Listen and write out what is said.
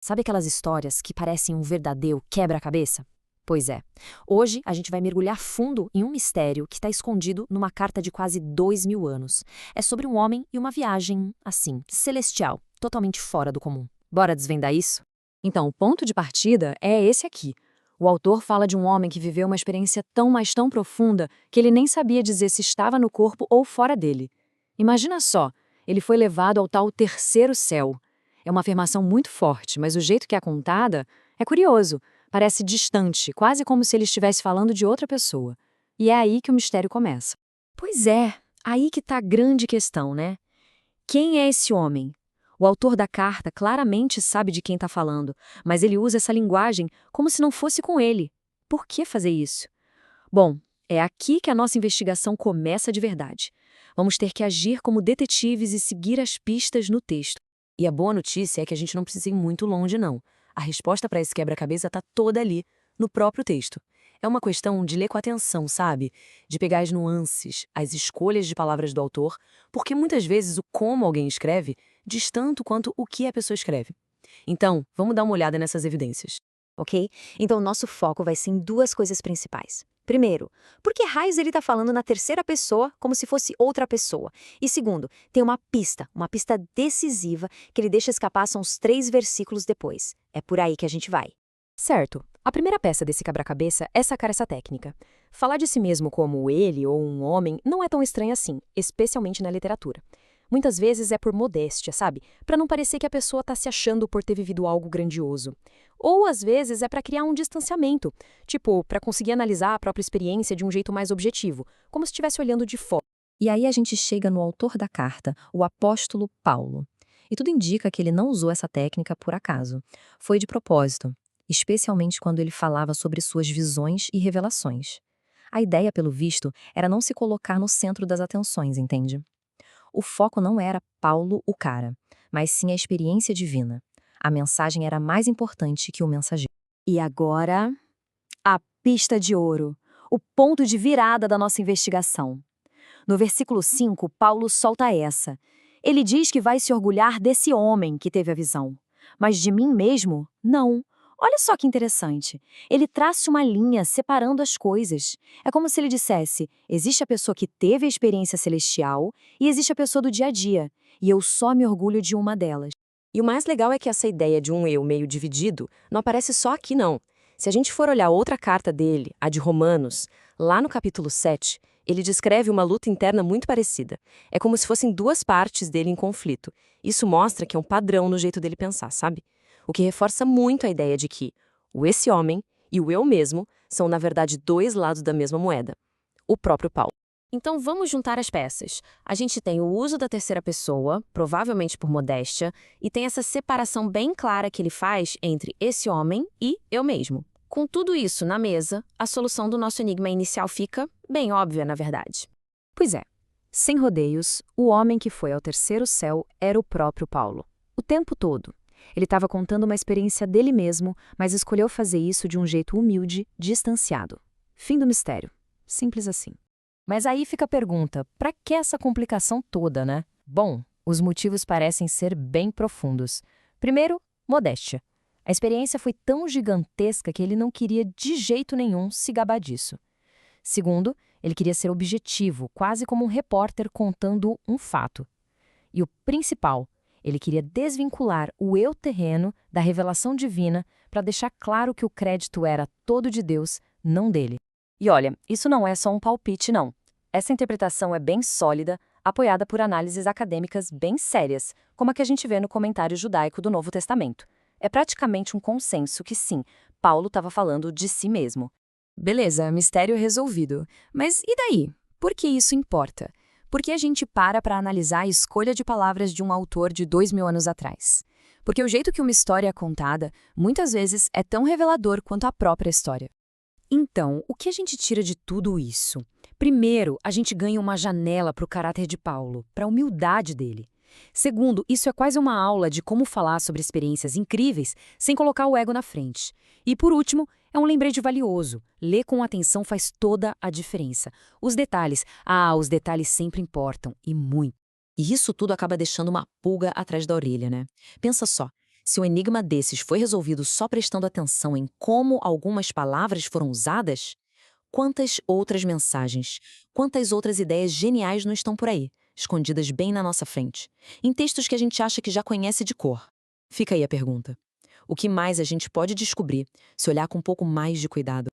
Sabe aquelas histórias que parecem um verdadeiro quebra-cabeça? Pois é. Hoje a gente vai mergulhar fundo em um mistério que está escondido numa carta de quase 2000 anos. É sobre um homem e uma viagem, assim, celestial, totalmente fora do comum. Bora desvendar isso? Então, o ponto de partida é esse aqui. O autor fala de um homem que viveu uma experiência tão, mas tão profunda que ele nem sabia dizer se estava no corpo ou fora dele. Imagina só, ele foi levado ao tal terceiro céu. É uma afirmação muito forte, mas o jeito que é contada é curioso. Parece distante, quase como se ele estivesse falando de outra pessoa. E é aí que o mistério começa. Pois é, aí que tá a grande questão, né? Quem é esse homem? O autor da carta claramente sabe de quem está falando, mas ele usa essa linguagem como se não fosse com ele. Por que fazer isso? Bom, é aqui que a nossa investigação começa de verdade. Vamos ter que agir como detetives e seguir as pistas no texto. E a boa notícia é que a gente não precisa ir muito longe, não. A resposta para esse quebra-cabeça está toda ali, no próprio texto. É uma questão de ler com atenção, sabe? De pegar as nuances, as escolhas de palavras do autor, porque muitas vezes o como alguém escreve diz tanto quanto o que a pessoa escreve. Então, vamos dar uma olhada nessas evidências. Ok? Então, o nosso foco vai ser em duas coisas principais. Primeiro, por que raios ele está falando na terceira pessoa como se fosse outra pessoa? E segundo, tem uma pista decisiva que ele deixa escapar são os 3 versículos depois. É por aí que a gente vai. Certo. A primeira peça desse quebra-cabeça é sacar essa técnica. Falar de si mesmo como ele ou um homem não é tão estranho assim, especialmente na literatura. Muitas vezes é por modéstia, sabe? Para não parecer que a pessoa está se achando por ter vivido algo grandioso. Ou às vezes é para criar um distanciamento, tipo, para conseguir analisar a própria experiência de um jeito mais objetivo, como se estivesse olhando de fora. E aí a gente chega no autor da carta, o apóstolo Paulo. E tudo indica que ele não usou essa técnica por acaso. Foi de propósito, especialmente quando ele falava sobre suas visões e revelações. A ideia, pelo visto, era não se colocar no centro das atenções, entende? O foco não era Paulo o cara, mas sim a experiência divina. A mensagem era mais importante que o mensageiro. E agora, a pista de ouro, o ponto de virada da nossa investigação. No versículo 5, Paulo solta essa. Ele diz que vai se orgulhar desse homem que teve a visão. Mas de mim mesmo, não. Olha só que interessante. Ele traça uma linha separando as coisas. É como se ele dissesse: existe a pessoa que teve a experiência celestial e existe a pessoa do dia a dia. E eu só me orgulho de uma delas. E o mais legal é que essa ideia de um eu meio dividido não aparece só aqui, não. Se a gente for olhar outra carta dele, a de Romanos, lá no capítulo 7, ele descreve uma luta interna muito parecida. É como se fossem duas partes dele em conflito. Isso mostra que é um padrão no jeito dele pensar, sabe? O que reforça muito a ideia de que o esse homem e o eu mesmo são, na verdade, dois lados da mesma moeda. O próprio Paulo. Então vamos juntar as peças. A gente tem o uso da terceira pessoa, provavelmente por modéstia, e tem essa separação bem clara que ele faz entre esse homem e eu mesmo. Com tudo isso na mesa, a solução do nosso enigma inicial fica bem óbvia, na verdade. Pois é, sem rodeios, o homem que foi ao terceiro céu era o próprio Paulo. O tempo todo. Ele estava contando uma experiência dele mesmo, mas escolheu fazer isso de um jeito humilde, distanciado. Fim do mistério. Simples assim. Mas aí fica a pergunta, para que essa complicação toda, né? Bom, os motivos parecem ser bem profundos. Primeiro, modéstia. A experiência foi tão gigantesca que ele não queria de jeito nenhum se gabar disso. Segundo, ele queria ser objetivo, quase como um repórter contando um fato. E o principal, ele queria desvincular o eu terreno da revelação divina para deixar claro que o crédito era todo de Deus, não dele. E olha, isso não é só um palpite, não. Essa interpretação é bem sólida, apoiada por análises acadêmicas bem sérias, como a que a gente vê no comentário judaico do Novo Testamento. É praticamente um consenso que sim, Paulo estava falando de si mesmo. Beleza, mistério resolvido. Mas e daí? Por que isso importa? Por que a gente para analisar a escolha de palavras de um autor de 2000 anos atrás? Porque o jeito que uma história é contada, muitas vezes, é tão revelador quanto a própria história. Então, o que a gente tira de tudo isso? Primeiro, a gente ganha uma janela para o caráter de Paulo, para a humildade dele. Segundo, isso é quase uma aula de como falar sobre experiências incríveis sem colocar o ego na frente. E por último, é um lembrete valioso. Ler com atenção faz toda a diferença. Os detalhes sempre importam, e muito. E isso tudo acaba deixando uma pulga atrás da orelha, né? Pensa só. Se um enigma desses foi resolvido só prestando atenção em como algumas palavras foram usadas, quantas outras mensagens, quantas outras ideias geniais não estão por aí, escondidas bem na nossa frente, em textos que a gente acha que já conhece de cor? Fica aí a pergunta. O que mais a gente pode descobrir se olhar com um pouco mais de cuidado?